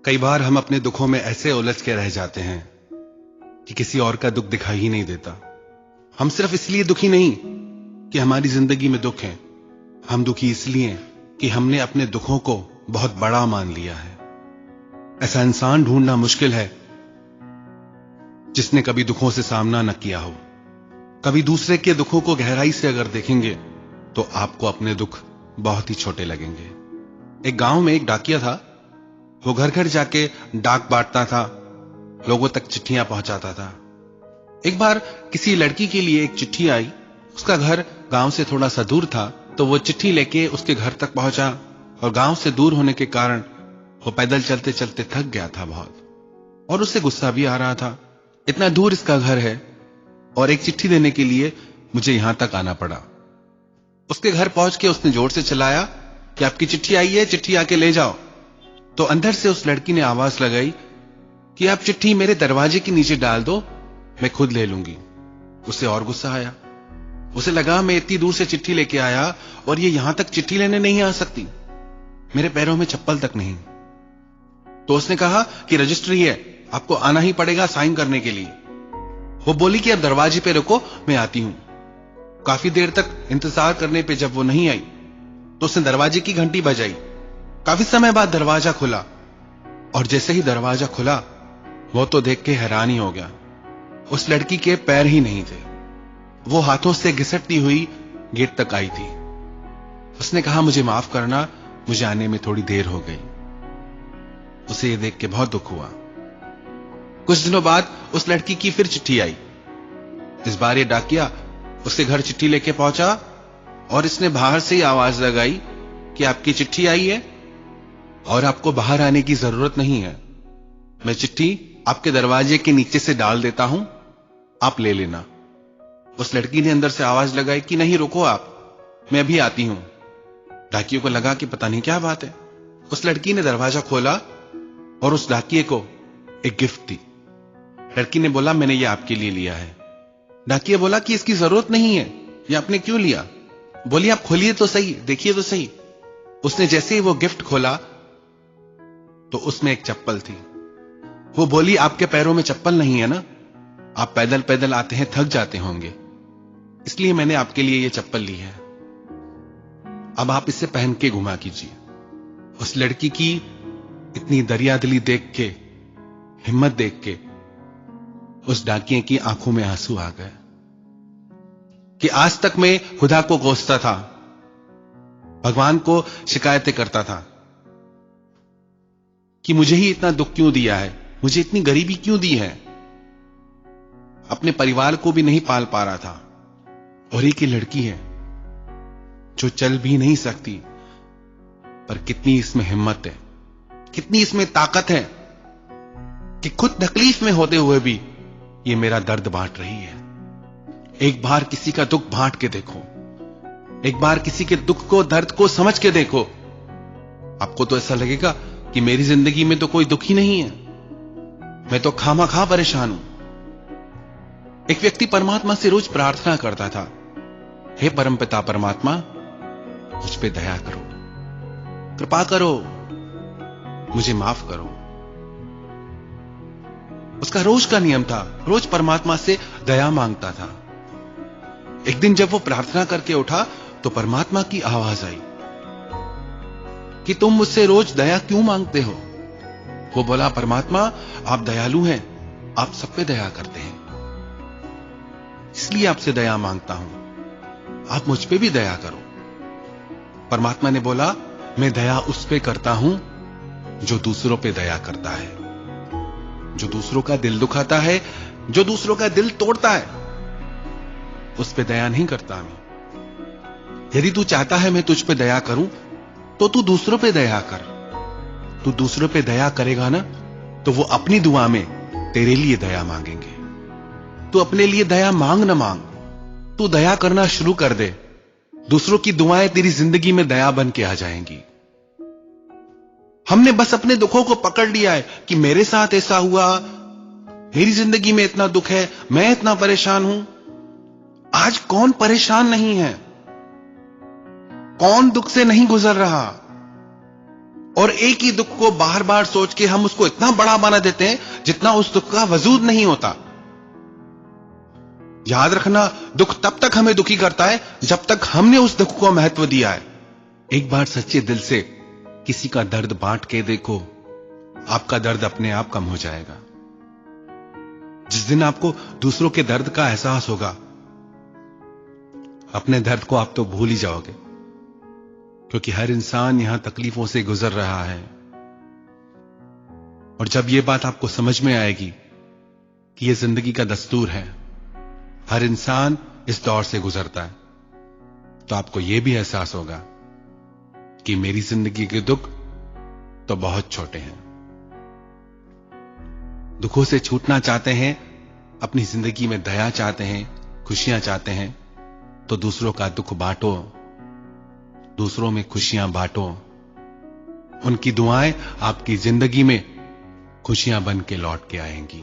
कई बार हम अपने दुखों में ऐसे उलझ के रह जाते हैं कि किसी और का दुख दिखाई ही नहीं देता। हम सिर्फ इसलिए दुखी नहीं कि हमारी जिंदगी में दुख है, हम दुखी इसलिए कि हमने अपने दुखों को बहुत बड़ा मान लिया है। ऐसा इंसान ढूंढना मुश्किल है जिसने कभी दुखों से सामना न किया हो। कभी दूसरे के दुखों को गहराई से अगर देखेंगे तो आपको अपने दुख बहुत ही छोटे लगेंगे। एक गांव में एक डाकिया था। वो घर घर जाके डाक बांटता था, लोगों तक चिट्ठियां पहुंचाता था। एक बार किसी लड़की के लिए एक चिट्ठी आई। उसका घर गांव से थोड़ा सा दूर था, तो वो चिट्ठी लेके उसके घर तक पहुंचा और गांव से दूर होने के कारण वो पैदल चलते चलते थक गया था बहुत, और उससे गुस्सा भी आ रहा था। इतना दूर इसका घर है और एक चिट्ठी देने के लिए मुझे यहां तक आना पड़ा। उसके घर पहुंच के उसने जोर से चिल्लाया कि आपकी चिट्ठी आई है, चिट्ठी आके ले जाओ। तो अंदर से उस लड़की ने आवाज लगाई कि आप चिट्ठी मेरे दरवाजे के नीचे डाल दो, मैं खुद ले लूंगी। उसे और गुस्सा आया। उसे लगा मैं इतनी दूर से चिट्ठी लेके आया और ये यहां तक चिट्ठी लेने नहीं आ सकती, मेरे पैरों में चप्पल तक नहीं। तो उसने कहा कि रजिस्ट्री है, आपको आना ही पड़ेगा साइन करने के लिए। वो बोली कि अब दरवाजे पे रुको, मैं आती हूं। काफी देर तक इंतजार करने पे जब वो नहीं आई तो उसने दरवाजे की घंटी बजाई। काफी समय बाद दरवाजा खुला, और जैसे ही दरवाजा खुला वो तो देख के हैरान ही हो गया। उस लड़की के पैर ही नहीं थे। वो हाथों से घिसटती हुई गेट तक आई थी। उसने कहा मुझे माफ करना, मुझे आने में थोड़ी देर हो गई। उसे ये देख के बहुत दुख हुआ। कुछ दिनों बाद उस लड़की की फिर चिट्ठी आई। इस बार ये डाकिया उसके घर चिट्ठी लेके पहुंचा और इसने बाहर से ही आवाज लगाई कि आपकी चिट्ठी आई है और आपको बाहर आने की जरूरत नहीं है, मैं चिट्ठी आपके दरवाजे के नीचे से डाल देता हूं, आप ले लेना। उस लड़की ने अंदर से आवाज लगाई कि नहीं रुको आप, मैं अभी आती हूं। डाकियों को लगा कि पता नहीं क्या बात है। उस लड़की ने दरवाजा खोला और उस डाकिये को एक गिफ्ट दी। लड़की ने बोला मैंने ये आपके लिए लिया है। डाकिया बोला कि इसकी जरूरत नहीं है, ये आपने क्यों लिया? बोली आप खोलिए तो सही, देखिए तो सही। उसने जैसे ही वो गिफ्ट खोला तो उसमें एक चप्पल थी। वो बोली आपके पैरों में चप्पल नहीं है ना, आप पैदल पैदल आते हैं, थक जाते होंगे, इसलिए मैंने आपके लिए ये चप्पल ली है, अब आप इसे पहन के घुमा कीजिए। उस लड़की की इतनी दरियादिली देख के, हिम्मत देख के उस डाकिये की आंखों में आंसू आ गए कि आज तक मैं खुदा को कोसता था, भगवान को शिकायतें करता था कि मुझे ही इतना दुख क्यों दिया है, मुझे इतनी गरीबी क्यों दी है। अपने परिवार को भी नहीं पाल पा रहा था, और एक ही लड़की है जो चल भी नहीं सकती, पर कितनी इसमें हिम्मत है, कितनी इसमें ताकत है कि खुद तकलीफ में होते हुए भी ये मेरा दर्द बांट रही है। एक बार किसी का दुख बांट के देखो, एक बार किसी के दुख को, दर्द को समझ के देखो, आपको तो ऐसा लगेगा कि मेरी जिंदगी में तो कोई दुख ही नहीं है, मैं तो खामा-खा परेशान हूं। एक व्यक्ति परमात्मा से रोज प्रार्थना करता था, हे परमपिता परमात्मा, मुझ पे दया करो, कृपा करो, मुझे माफ करो। उसका रोज का नियम था, रोज परमात्मा से दया मांगता था। एक दिन जब वो प्रार्थना करके उठा तो परमात्मा की आवाज आई कि तुम मुझसे रोज दया क्यों मांगते हो? वो बोला परमात्मा आप दयालु हैं, आप सब पे दया करते हैं, इसलिए आपसे दया मांगता हूं, आप मुझ पे भी दया करो। परमात्मा ने बोला मैं दया उस पे करता हूं जो दूसरों पे दया करता है, जो दूसरों का दिल दुखाता है, जो दूसरों का दिल तोड़ता है, उस पे दया नहीं करता मैं। यदि तू चाहता है मैं तुझ पे दया करूं तो तू दूसरों पे दया कर। तू दूसरों पे दया करेगा ना तो वो अपनी दुआ में तेरे लिए दया मांगेंगे। तू अपने लिए दया मांग ना मांग, तू दया करना शुरू कर दे, दूसरों की दुआएं तेरी जिंदगी में दया बन के आ जाएंगी। हमने बस अपने दुखों को पकड़ लिया है कि मेरे साथ ऐसा हुआ, मेरी जिंदगी में इतना दुख है, मैं इतना परेशान हूं। आज कौन परेशान नहीं है? कौन दुख से नहीं गुजर रहा? और एक ही दुख को बार बार सोच के हम उसको इतना बड़ा बना देते हैं जितना उस दुख का वजूद नहीं होता। याद रखना, दुख तब तक हमें दुखी करता है जब तक हमने उस दुख को महत्व दिया है। एक बार सच्चे दिल से किसी का दर्द बांट के देखो, आपका दर्द अपने आप कम हो जाएगा। जिस दिन आपको दूसरों के दर्द का एहसास होगा, अपने दर्द को आप तो भूल ही जाओगे, क्योंकि हर इंसान यहां तकलीफों से गुजर रहा है। और जब यह बात आपको समझ में आएगी कि यह जिंदगी का दस्तूर है, हर इंसान इस दौर से गुजरता है, तो आपको यह भी एहसास होगा कि मेरी जिंदगी के दुख तो बहुत छोटे हैं। दुखों से छूटना चाहते हैं, अपनी जिंदगी में दया चाहते हैं, खुशियां चाहते हैं, तो दूसरों का दुख बांटो, दूसरों में खुशियां बांटो। उनकी दुआएं आपकी जिंदगी में खुशियां बन के लौट के आएंगी।